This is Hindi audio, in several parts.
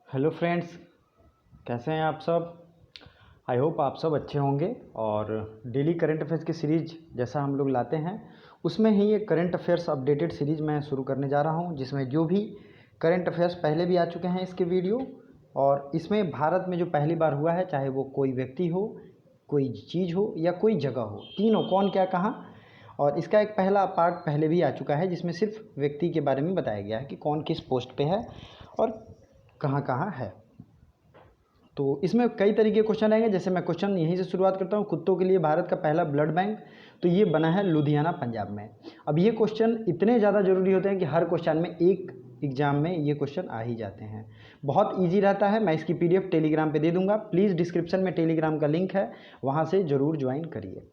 हेलो फ्रेंड्स, कैसे हैं आप सब। आई होप आप सब अच्छे होंगे। और डेली करंट अफेयर्स की सीरीज जैसा हम लोग लाते हैं उसमें ही एक करंट अफेयर्स अपडेटेड सीरीज मैं शुरू करने जा रहा हूं, जिसमें जो भी करंट अफेयर्स पहले भी आ चुके हैं इसके वीडियो, और इसमें भारत में जो पहली बार हुआ है, चाहे वो कोई व्यक्ति हो, कोई चीज़ हो या कोई जगह हो, तीनों कौन क्या कहाँ। और इसका एक पहला पार्ट पहले भी आ चुका है जिसमें सिर्फ व्यक्ति के बारे में बताया गया है कि कौन किस पोस्ट पे है और कहाँ कहाँ है। तो इसमें कई तरीके के क्वेश्चन आएंगे। जैसे मैं क्वेश्चन यहीं से शुरुआत करता हूँ। कुत्तों के लिए भारत का पहला ब्लड बैंक, तो ये बना है लुधियाना पंजाब में। अब ये क्वेश्चन इतने ज़्यादा जरूरी होते हैं कि हर क्वेश्चन में एक एग्जाम में ये क्वेश्चन आ ही जाते हैं। बहुत ईजी रहता है। मैं इसकी PDF टेलीग्राम पे दे दूंगा। प्लीज़ डिस्क्रिप्शन में टेलीग्राम का लिंक है, वहाँ से ज़रूर ज्वाइन करिए।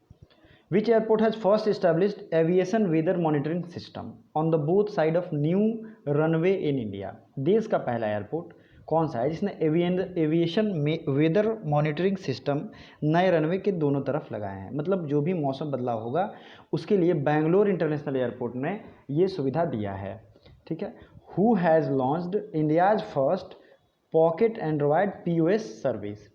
Which airport has first established aviation weather monitoring system on the both side of new runway in India? देश का पहला एयरपोर्ट कौन सा है जिसने एविएशन में वेदर मॉनिटरिंग सिस्टम नए रनवे के दोनों तरफ लगाए हैं? मतलब जो भी मौसम बदलाव होगा उसके लिए बेंगलोर इंटरनेशनल एयरपोर्ट ने ये सुविधा दिया है। ठीक है। Who has launched India's first pocket Android POS service?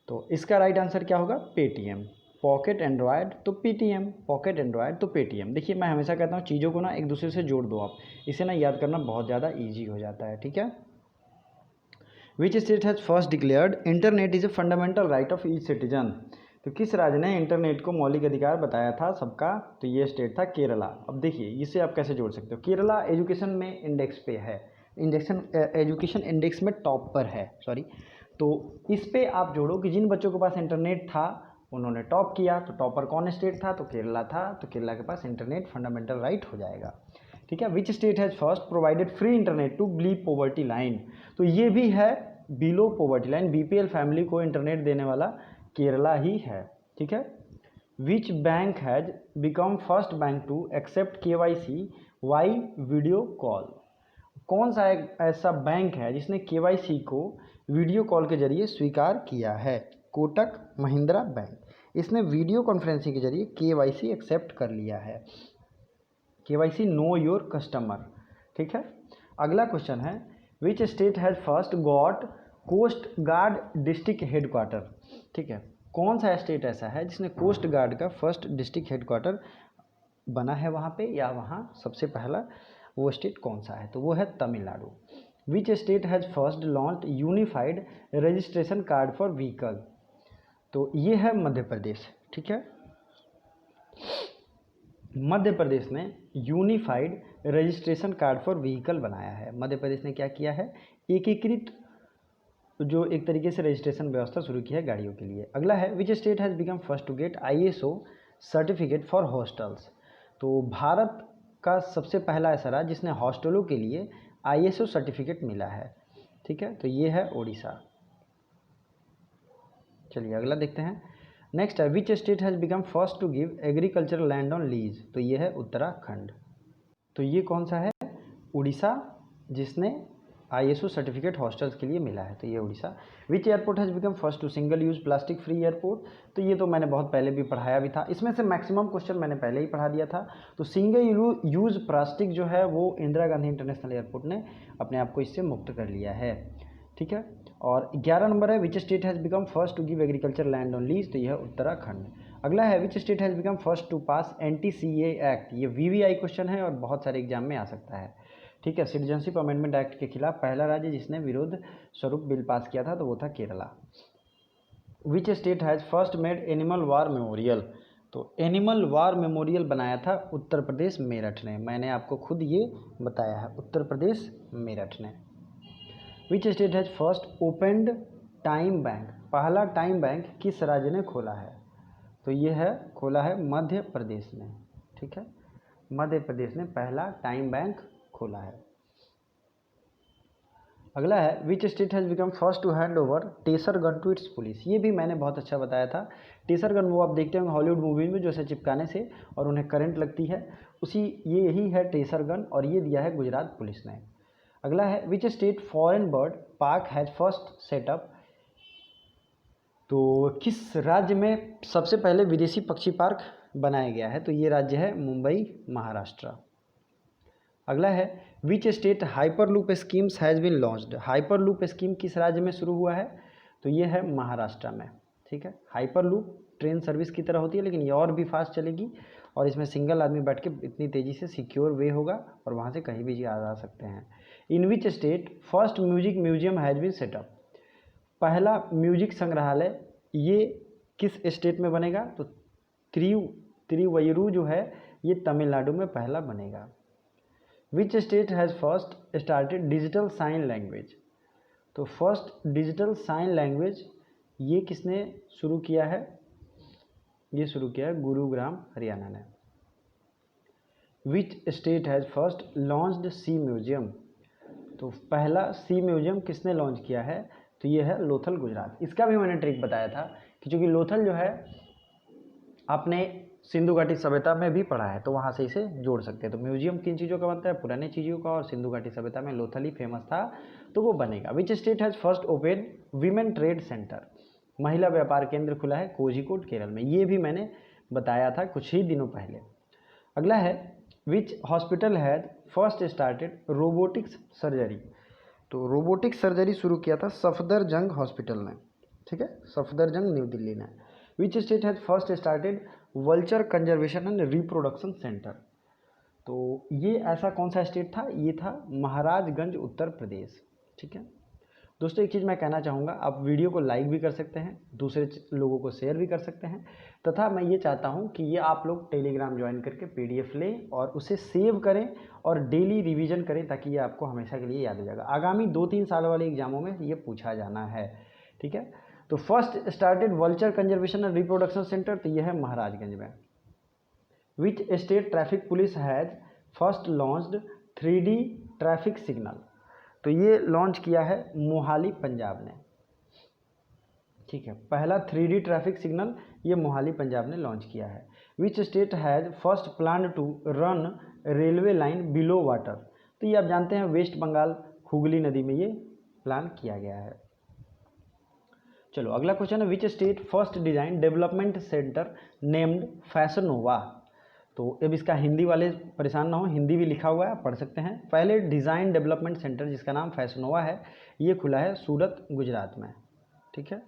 तो इसका राइट आंसर क्या होगा? पेटीएम। पॉकेट एंड्रॉयड तो पेटीएम, पॉकेट एंड्रॉयड तो पेटीएम। देखिए, मैं हमेशा कहता हूँ चीज़ों को ना एक दूसरे से जोड़ दो आप, इसे ना याद करना बहुत ज़्यादा ईजी हो जाता है। ठीक है। Which state has first declared internet is a fundamental right of each citizen? तो किस राज्य ने इंटरनेट को मौलिक अधिकार बताया था सबका? तो ये स्टेट था केरला। अब देखिए, इसे आप कैसे जोड़ सकते हो। केरला एजुकेशन में इंडेक्स पे है, एजुकेशन इंडेक्स में टॉप पर है, सॉरी। तो इस पे आप जोड़ो कि जिन बच्चों के पास इंटरनेट था उन्होंने टॉप किया। तो टॉपर कौन स्टेट था? तो केरला था। तो केरला के पास इंटरनेट फंडामेंटल राइट हो जाएगा। ठीक है। Which state has first provided free internet to below poverty line? तो ये भी है below poverty line, BPL family को इंटरनेट देने वाला केरला ही है। ठीक है। Which bank has become first bank to accept KYC via video call? कौन सा एक ऐसा बैंक है जिसने KYC को वीडियो कॉल के जरिए स्वीकार किया है? कोटक महिंद्रा बैंक। इसने वीडियो कॉन्फ्रेंसिंग के जरिए KYC एक्सेप्ट कर लिया है। KYC know your customer. ठीक है। अगला क्वेश्चन है, which state has first got coast guard district headquarter? ठीक है। कौन सा स्टेट ऐसा है जिसने कोस्ट गार्ड का फर्स्ट डिस्ट्रिक्ट हेडक्वार्टर बना है वहाँ पे, या वहाँ सबसे पहला वो स्टेट कौन सा है? तो वो है तमिलनाडु। विच state has first launch unified registration card for vehicle? तो ये है मध्य प्रदेश। ठीक है। मध्य प्रदेश ने unified registration card for vehicle बनाया है। मध्य प्रदेश ने क्या किया है? एकीकृत जो एक तरीके से रजिस्ट्रेशन व्यवस्था शुरू की है गाड़ियों के लिए। अगला है, which state has become first to get ISO certificate for hostels? तो भारत का सबसे पहला ऐसा राज्य जिसने हॉस्टलों के लिए ISO सर्टिफिकेट मिला है। ठीक है। तो ये है ओडिशा। चलिए अगला देखते हैं। नेक्स्ट है, which state has become first to give agricultural land on lease? तो ये है उत्तराखंड। तो ये कौन सा है? उड़ीसा, जिसने ISO सर्टिफिकेट हॉस्टल्स के लिए मिला है। तो ये Orissa. Which airport has become first to single use plastic free airport? तो ये तो मैंने बहुत पहले भी पढ़ाया भी था। इसमें से मैक्सिमम क्वेश्चन मैंने पहले ही पढ़ा दिया था। तो सिंगल यूज प्लास्टिक जो है वो इंदिरा गांधी इंटरनेशनल एयरपोर्ट ने अपने आप को इससे मुक्त कर लिया है। ठीक है। और 11 नंबर है, which state has become first to give agriculture land on lease? तो यह है उत्तराखंड। अगला है, which state has become first to pass NTCA act? ये VVI क्वेश्चन है और बहुत सारे एग्जाम में आ सकता है। ठीक है। सिटीजनशिप अमेंडमेंट एक्ट के खिलाफ पहला राज्य जिसने विरोध स्वरूप बिल पास किया था तो वो था केरला। विच state has first made animal war memorial? तो एनिमल वार मेमोरियल बनाया था उत्तर प्रदेश मेरठ ने। मैंने आपको खुद ये बताया है, उत्तर प्रदेश मेरठ ने। Which state has first opened time bank? पहला टाइम बैंक किस राज्य ने खोला है? तो ये है, खोला है मध्य प्रदेश ने। ठीक है। मध्य प्रदेश ने पहला टाइम बैंक खोला है। अगला है, which state has become first to hand over taser gun to its police? ये भी मैंने बहुत अच्छा बताया था। टेसर गन वो आप देखते होंगे हॉलीवुड मूवी में, जो ऐसे चिपकाने से और उन्हें करंट लगती है, उसी ये यही है टेसर गन, और ये दिया है गुजरात पुलिस ने। अगला है, which state foreign bird park has first setup? तो किस राज्य में सबसे पहले विदेशी पक्षी पार्क बनाया गया है? तो ये राज्य है मुंबई, महाराष्ट्र। अगला है, which state hyperloop schemes has been launched. Hyperloop scheme किस राज्य में शुरू हुआ है, तो ये है महाराष्ट्र में। ठीक है, हाइपरलूप ट्रेन सर्विस की तरह होती है, लेकिन ये और भी फास्ट चलेगी और इसमें सिंगल आदमी बैठ के इतनी तेज़ी से सिक्योर वे होगा और वहाँ से कहीं भी जा सकते हैं। In which state first music museum has been setup. पहला म्यूजिक संग्रहालय ये किस स्टेट में बनेगा, तो तिरुवय्यूर जो है ये तमिलनाडु में पहला बनेगा। Which state has first started digital sign language. तो फर्स्ट डिजिटल साइन लैंग्वेज ये किसने शुरू किया है, ये शुरू किया है गुरुग्राम हरियाणा ने। Which state has first launched sea museum. तो पहला सी म्यूजियम किसने लॉन्च किया है, तो ये है लोथल गुजरात। इसका भी मैंने ट्रिक बताया था कि चूँकि लोथल जो है आपने सिंधु घाटी सभ्यता में भी पढ़ा है तो वहाँ से इसे जोड़ सकते हैं। तो म्यूजियम किन चीज़ों का बनता है, पुराने चीज़ों का, और सिंधु घाटी सभ्यता में लोथल ही फेमस था तो वो बनेगा। Which state has first open women trade centre. महिला व्यापार केंद्र खुला है कोझिकोड केरल में, ये भी मैंने बताया था कुछ ही दिनों पहले। अगला है which hospital has first started robotics surgery. तो रोबोटिक्स सर्जरी शुरू किया था सफदरजंग हॉस्पिटल ने। ठीक है, सफदरजंग न्यू दिल्ली ने। Which state has first started vulture conservation and reproduction centre. तो ये ऐसा कौन सा स्टेट था, ये था महाराजगंज उत्तर प्रदेश। ठीक है दोस्तों, एक चीज़ मैं कहना चाहूँगा, आप वीडियो को लाइक भी कर सकते हैं, दूसरे लोगों को शेयर भी कर सकते हैं, तथा मैं ये चाहता हूँ कि ये आप लोग टेलीग्राम ज्वाइन करके PDF लें और उसे सेव करें और डेली रिवीजन करें ताकि ये आपको हमेशा के लिए याद हो जाएगा। आगामी 2-3 साल वाले एग्जामों में ये पूछा जाना है। ठीक है, तो first started vulture conservation and reproduction centre, तो यह है महाराजगंज में। Which state traffic police has first launched 3D traffic signal. तो ये लॉन्च किया है मोहाली पंजाब ने। ठीक है, पहला 3D ट्रैफिक सिग्नल ये मोहाली पंजाब ने लॉन्च किया है। Which state has first plan to run railway line below water. तो ये आप जानते हैं वेस्ट बंगाल हुगली नदी में ये प्लान किया गया है। चलो अगला क्वेश्चन है which state first design development centre named Fashnova. तो अब इसका हिंदी वाले परेशान ना हो, हिंदी भी लिखा हुआ है, पढ़ सकते हैं। पहले डिज़ाइन डेवलपमेंट सेंटर जिसका नाम फैशनोवा है ये खुला है सूरत गुजरात में। ठीक है,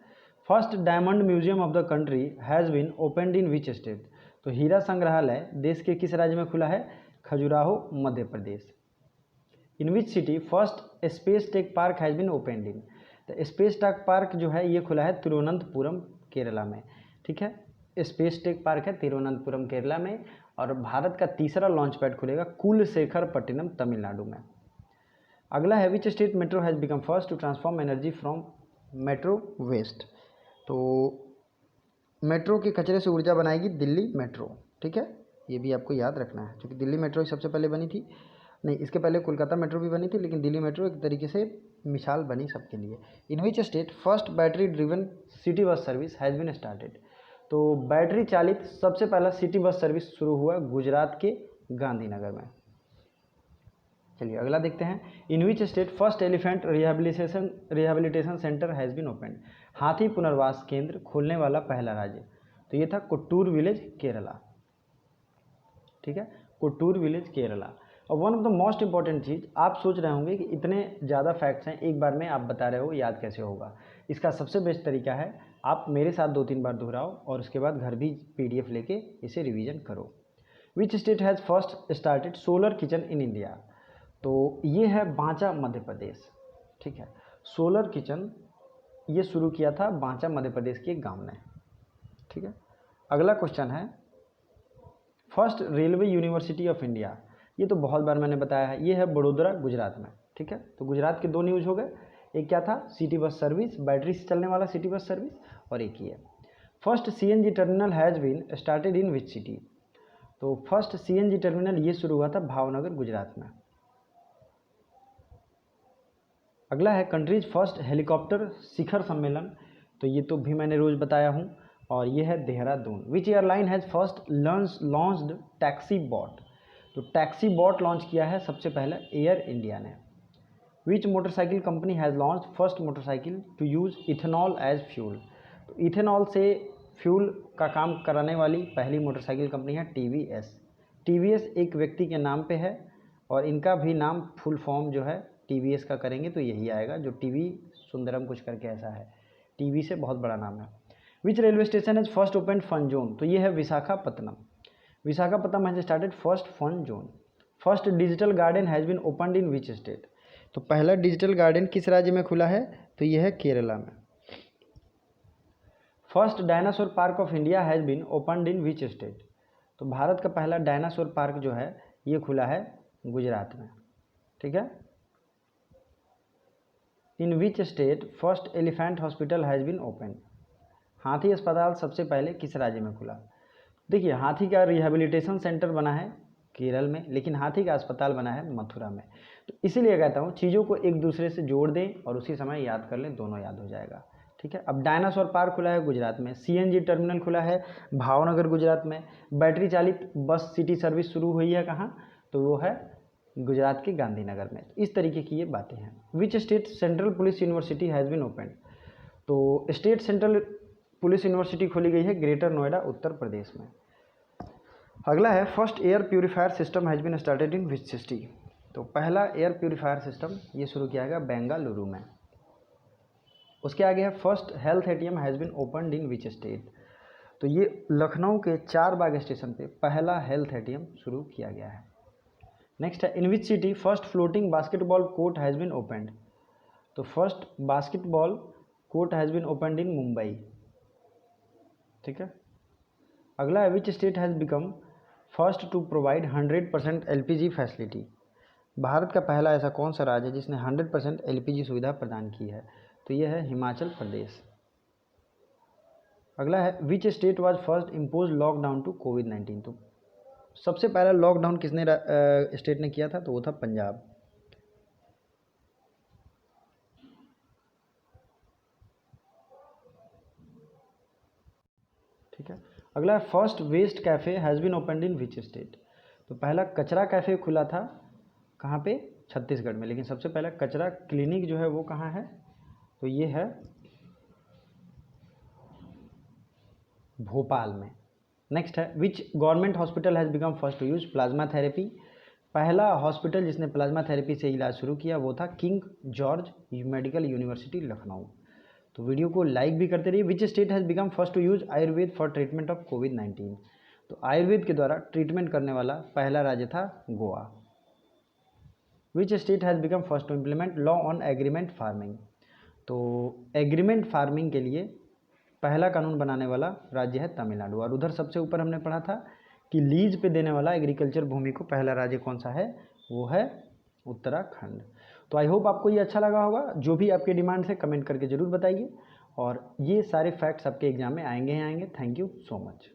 first diamond museum of the country has been opened in which state. तो हीरा संग्रहालय देश के किस राज्य में खुला है, Khajuraho Madhya Pradesh. In which city first space tech park has been opened in. तो स्पेस टेक पार्क जो है ये खुला है तिरुवनंतपुरम केरला में। ठीक है, स्पेस टेक पार्क है तिरुवनंतपुरम केरला में और भारत का तीसरा लॉन्च पैड खुलेगा कुलशेखरपट्टिनम तमिलनाडु में। अगला है which state metro has become first to transform energy from metro waste. तो मेट्रो के कचरे से ऊर्जा बनाएगी दिल्ली मेट्रो। ठीक है, ये भी आपको याद रखना है क्योंकि दिल्ली मेट्रो सबसे पहले बनी थी, नहीं इसके पहले कोलकाता मेट्रो भी बनी थी लेकिन दिल्ली मेट्रो एक तरीके से मिसाल बनी सबके लिए। In which state first battery driven city bus service has been started. तो बैटरी चालित सबसे पहला सिटी बस सर्विस शुरू हुआ गुजरात के गांधीनगर में। चलिए अगला देखते हैं in which state first elephant rehabilitation centre has been opened. हाथी पुनर्वास केंद्र खोलने वाला पहला राज्य, तो ये था कोट्टूर विलेज केरला। ठीक है, कोट्टूर विलेज केरला। और one of the most important चीज़, आप सोच रहे होंगे कि इतने ज़्यादा फैक्ट्स हैं एक बार में आप बता रहे हो, याद कैसे होगा। इसका सबसे बेस्ट तरीका है आप मेरे साथ 2-3 बार दोहराओ और उसके बाद घर भी PDF लेके इसे रिवीजन करो। विच state has first started solar kitchen in India. तो ये है बांचा मध्य प्रदेश। ठीक है, सोलर किचन ये शुरू किया था बांचा मध्य प्रदेश के एक गाँव ने। ठीक है, अगला क्वेश्चन है first railway university of India. ये तो बहुत बार मैंने बताया है, ये है बड़ोदरा गुजरात में। ठीक है, तो गुजरात के 2 न्यूज़ हो गए, एक क्या था सिटी बस सर्विस, बैटरी से चलने वाला सिटी बस सर्विस, और एक ही है first CNG terminal has been started in which city. तो फर्स्ट CNG टर्मिनल ये शुरू हुआ था भावनगर गुजरात में। अगला है कंट्रीज फर्स्ट हेलीकॉप्टर शिखर सम्मेलन। तो ये तो भी मैंने रोज़ बताया हूँ और ये है Dehradun. Which airline has first launched taxi bot. तो टैक्सी बॉट लॉन्च किया है सबसे पहले एयर इंडिया ने। Which motorcycle company has launch first motorcycle to use ethanol as fuel. तो इथेनॉल से फ्यूल का काम कराने वाली पहली मोटरसाइकिल कंपनी है TVS। TVS एक व्यक्ति के नाम पे है और इनका भी नाम फुल फॉर्म जो है TVS का करेंगे तो यही आएगा, जो TV सुंदरम कुछ करके ऐसा है, TV से बहुत बड़ा नाम है। Which railway station has first open fun zone, तो ये है Visakhapatnam. Visakhapatnam has started first fun zone. First digital garden has been opened in which state, तो पहला डिजिटल गार्डन किस राज्य में खुला है, तो ये है केरला में। First dinosaur park of India has been opened in which state, तो भारत का पहला डायनासोर पार्क जो है ये खुला है गुजरात में, ठीक है। In which state first elephant hospital has been open, हाथी अस्पताल सबसे पहले किस राज्य में खुला। देखिए हाथी का रिहेबिलिटेशन सेंटर बना है केरल में, लेकिन हाथी का अस्पताल बना है मथुरा में। तो इसीलिए कहता हूँ चीज़ों को एक दूसरे से जोड़ दें और उसी समय याद कर लें, दोनों याद हो जाएगा, ठीक है। अब डायनासोर पार्क खुला है गुजरात में, CNG टर्मिनल खुला है भावनगर गुजरात में, बैटरी चालित बस सिटी सर्विस शुरू हुई है कहाँ, तो वो है गुजरात के गांधीनगर में। इस तरीके की ये बातें हैं। Which state central police university has been open, तो स्टेट सेंट्रल पुलिस यूनिवर्सिटी खोली गई है ग्रेटर नोएडा उत्तर प्रदेश में। अगला है first air purifier system has been started in which city, तो पहला एयर प्यूरीफायर सिस्टम ये शुरू किया गया बेंगलुरु में। उसके आगे है first health ATM has been opened in which state, तो ये लखनऊ के 4 बाग स्टेशन पे पहला हेल्थ ATM शुरू किया गया है। नेक्स्ट है in which city first floating basketball court has been opened, तो first basketball court has been opened in Mumbai, ठीक है। अगला है which state has become first to provide 100% LPG facility, Bharat का पहला ऐसा कौन सा राज्य है जिसने 100% LPG सुविधा प्रदान की है, तो यह है हिमाचल प्रदेश। अगला है which state was first impose lockdown to COVID-19, तो सबसे पहला लॉकडाउन किसने स्टेट ने किया था, तो वो था पंजाब। ठीक है। अगला है first waste cafe has been opened in which state, तो पहला कचरा कैफ़े खुला था कहाँ पे, छत्तीसगढ़ में, लेकिन सबसे पहला कचरा क्लिनिक जो है वो कहाँ है, तो ये है भोपाल में। नेक्स्ट है which government hospital has become first to use plasma therapy, पहला हॉस्पिटल जिसने प्लाज्मा थेरेपी से इलाज शुरू किया वो था King George Medical University Lucknow. तो वीडियो को लाइक भी करते रहिए। Which state has become first to use Ayurveda for treatment of COVID-19, तो आयुर्वेद के द्वारा ट्रीटमेंट करने वाला पहला राज्य था Goa. Which state has become first to implement law on agreement farming, तो एग्रीमेंट फार्मिंग के लिए पहला कानून बनाने वाला राज्य है तमिलनाडु। और उधर सबसे ऊपर हमने पढ़ा था कि लीज पे देने वाला एग्रीकल्चर भूमि को पहला राज्य कौन सा है, वो है उत्तराखंड। तो आई होप आपको ये अच्छा लगा होगा। जो भी आपके डिमांड्स है कमेंट करके ज़रूर बताइए, और ये सारे फैक्ट्स आपके एग्जाम में आएंगे ही आएंगे। Thank you so much.